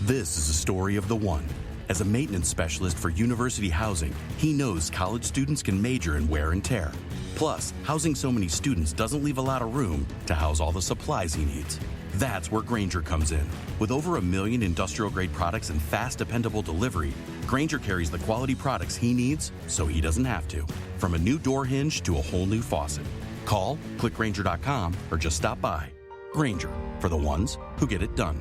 This is a story of the one. As a maintenance specialist for University Housing, he knows college students can major in wear and tear. Plus, housing so many students doesn't leave a lot of room to house all the supplies he needs. That's where Grainger comes in. With over 1 million industrial-grade products and fast, dependable delivery, Grainger carries the quality products he needs so he doesn't have to. From a new door hinge to a whole new faucet. Call, click Grainger.com, or just stop by. Grainger, for the ones who get it done.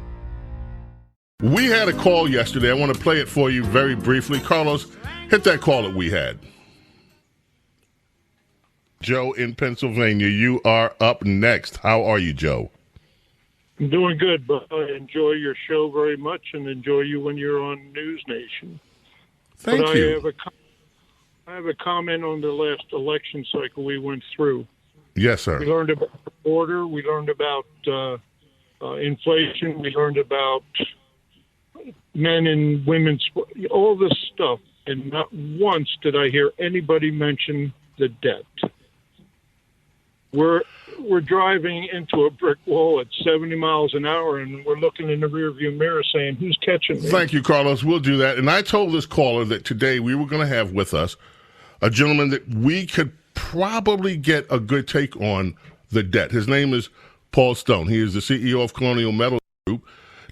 We had a call yesterday. I want to play it for you very briefly. Carlos, hit that call that we had. Joe in Pennsylvania, you are up next. How are you, Joe? I'm doing good, but I enjoy your show very much and enjoy you when you're on News Nation. Thank you. I have a comment on the last election cycle we went through. Yes, sir. We learned about the border. We learned about inflation. We learned about men and women's, all this stuff. And not once did I hear anybody mention the debt. We're driving into a brick wall at 70 miles an hour, and we're looking in the rearview mirror saying, who's catching me? Thank you, Carlos. We'll do that. And I told this caller that today we were going to have with us a gentleman that we could probably get a good take on the debt. His name is Paul Stone. He is the CEO of Colonial Metals Group.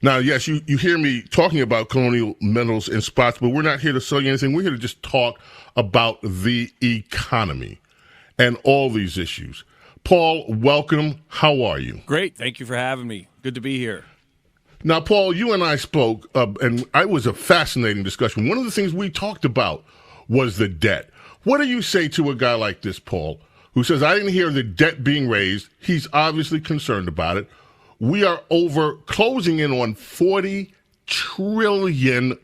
Now, yes, you hear me talking about Colonial Metals in spots, but we're not here to sell you anything. We're here to just talk about the economy and all these issues. Paul, welcome. How are you? Great. Thank you for having me. Good to be here. Now, Paul, you and I spoke, and it was a fascinating discussion. One of the things we talked about was the debt. What do you say to a guy like this, Paul, who says, I didn't hear the debt being raised. He's obviously concerned about it. We are closing in on $40 trillion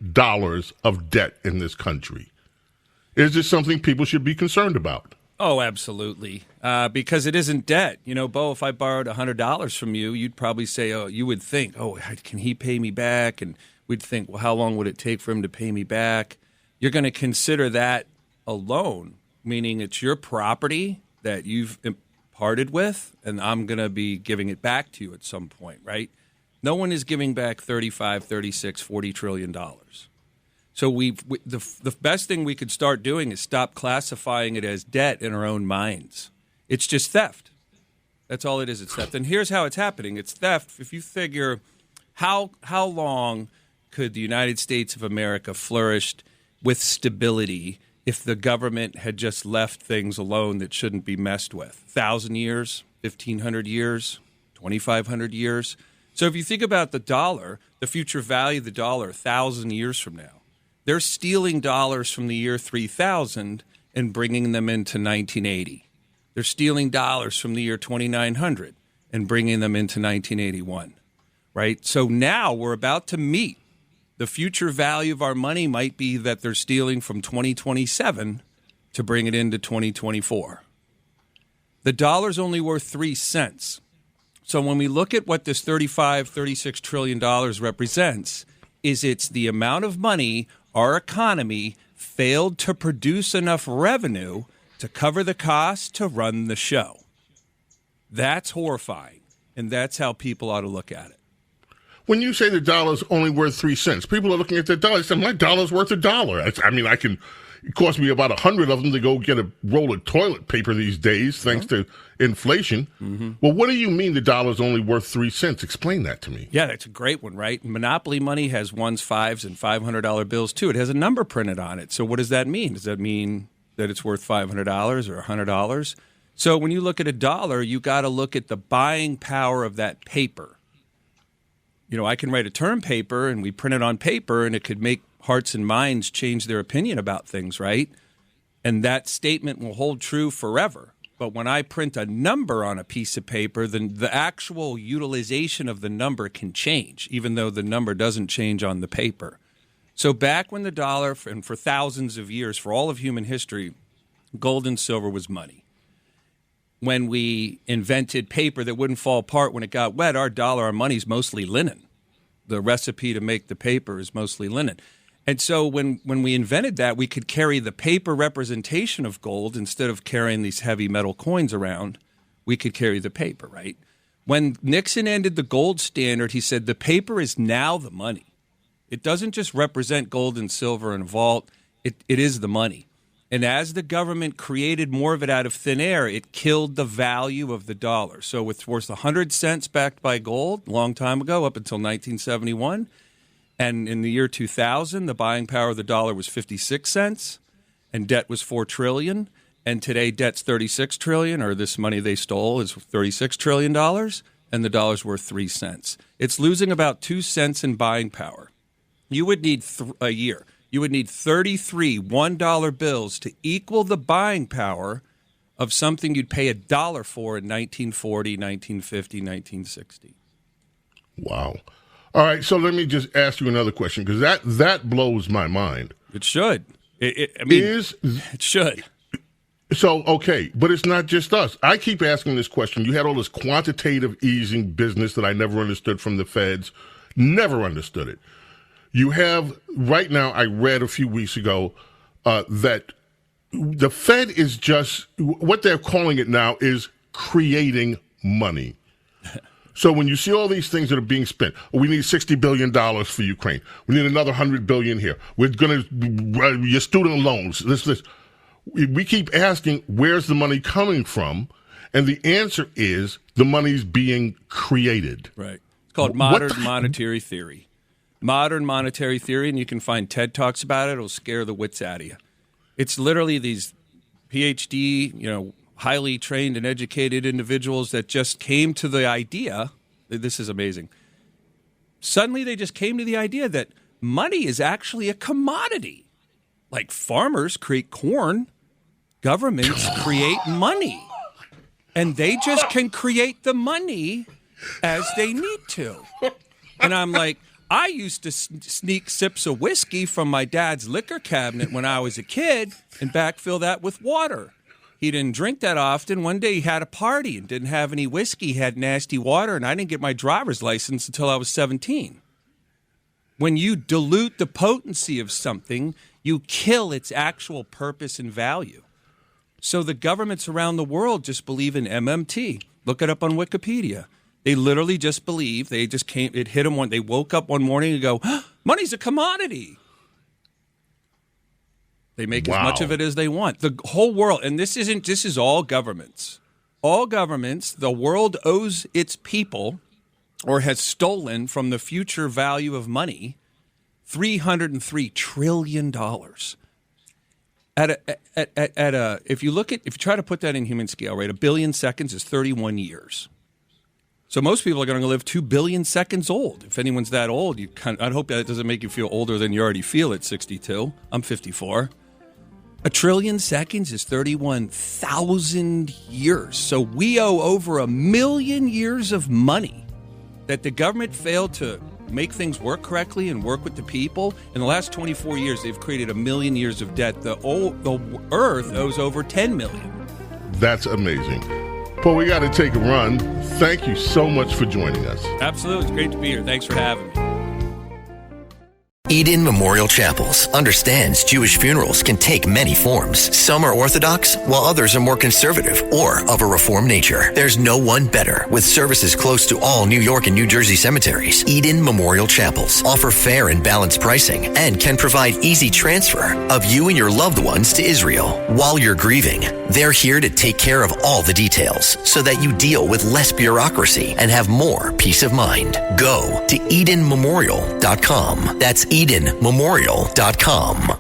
of debt in this country. Is this something people should be concerned about? Oh, absolutely. Because it isn't debt. You know, Bo, if I borrowed $100 from you, you'd probably say, you would think, can he pay me back? And we'd think, well, how long would it take for him to pay me back? You're going to consider that a loan, meaning it's your property that you've parted with, and I'm going to be giving it back to you at some point, right? No one is giving back $35, $36, $40 trillion. So the best thing we could start doing is stop classifying it as debt in our own minds. It's just theft. That's all it is. It's theft. And here's how it's happening. It's theft. If you figure how long could the United States of America flourished with stability if the government had just left things alone that shouldn't be messed with? 1,000 years, 1,500 years, 2,500 years. So if you think about the dollar, the future value of the dollar 1,000 years from now, they're stealing dollars from the year 3000 and bringing them into 1980. They're stealing dollars from the year 2900 and bringing them into 1981, right? So now we're about to meet. The future value of our money might be that they're stealing from 2027 to bring it into 2024. The dollar's only worth 3 cents. So when we look at what this $36 trillion represents, it's the amount of money our economy failed to produce enough revenue to cover the cost to run the show. That's horrifying, and that's how people ought to look at it. When you say the dollar's only worth 3 cents, people are looking at the dollar and saying, my dollar's worth $1. It cost me about 100 of them to go get a roll of toilet paper these days, thanks to inflation. Mm-hmm. Well, what do you mean the dollar's only worth 3 cents? Explain that to me. Yeah, that's a great one, right? Monopoly money has ones, fives, and $500 bills, too. It has a number printed on it. So what does that mean? Does that mean that it's worth $500 or $100? So when you look at a dollar, you got to look at the buying power of that paper. You know, I can write a term paper, and we print it on paper, and it could make hearts and minds change their opinion about things, right? And that statement will hold true forever. But when I print a number on a piece of paper, then the actual utilization of the number can change, even though the number doesn't change on the paper. So back when the dollar, and for thousands of years, for all of human history, gold and silver was money. When we invented paper that wouldn't fall apart when it got wet, our money's mostly linen. The recipe to make the paper is mostly linen. And so when we invented that, we could carry the paper representation of gold instead of carrying these heavy metal coins around. We could carry the paper, right? When Nixon ended the gold standard, he said the paper is now the money. It doesn't just represent gold and silver and vault. It is the money. And as the government created more of it out of thin air, it killed the value of the dollar. So it's worth 100 cents backed by gold a long time ago, up until 1971. And in the year 2000, the buying power of the dollar was 56 cents, and debt was $4 trillion. And today, debt's $36 trillion, or this money they stole is $36 trillion, and the dollar's worth 3 cents. It's losing about 2 cents in buying power. You would need a year. You would need 33 $1 bills to equal the buying power of something you'd pay $1 for in 1940, 1950, 1960. Wow. All right, so let me just ask you another question, because that blows my mind. It should. It should. So, okay, but it's not just us. I keep asking this question. You had all this quantitative easing business that I never understood from the feds. Never understood it. You have, right now, I read a few weeks ago that the Fed is just, what they're calling it now is creating money. So when you see all these things that are being spent, we need $60 billion for Ukraine. We need another $100 billion here. We're going to, your student loans, this. We keep asking, where's the money coming from? And the answer is the money's being created. Right. It's called modern monetary theory. Modern monetary theory, and you can find TED Talks about it. It'll scare the wits out of you. It's literally these PhD, highly trained and educated individuals that just came to the idea. This is amazing. Suddenly they just came to the idea that money is actually a commodity. Like farmers create corn, governments create money. And they just can create the money as they need to. And I'm like, I used to sneak sips of whiskey from my dad's liquor cabinet when I was a kid and backfill that with water. He didn't drink that often. One day he had a party and didn't have any whiskey. He had nasty water, and I didn't get my driver's license until I was 17. When you dilute the potency of something, you kill its actual purpose and value. So the governments around the world just believe in MMT. Look it up on Wikipedia. They literally just believe. They just came. It hit them they woke up one morning and go, money's a commodity. They make as much of it as they want. The whole world, and this is all governments. All governments, the world owes its people or has stolen from the future value of money $303 trillion. If you try to put that in human scale, right, 1 billion seconds is 31 years. So most people are going to live 2 billion seconds old. If anyone's that old, I'd hope that doesn't make you feel older than you already feel at 62. I'm 54. 1 trillion seconds is 31,000 years. So we owe over 1 million years of money that the government failed to make things work correctly and work with the people. In the last 24 years, they've created 1 million years of debt. The Earth owes over 10 million. That's amazing. Paul, we got to take a run. Thank you so much for joining us. Absolutely. It's great to be here. Thanks for having me. Eden Memorial Chapels understands Jewish funerals can take many forms. Some are Orthodox, while others are more conservative or of a Reformed nature. There's no one better. With services close to all New York and New Jersey cemeteries, Eden Memorial Chapels offer fair and balanced pricing and can provide easy transfer of you and your loved ones to Israel. While you're grieving, they're here to take care of all the details so that you deal with less bureaucracy and have more peace of mind. Go to EdenMemorial.com. That's EdenMemorial.com.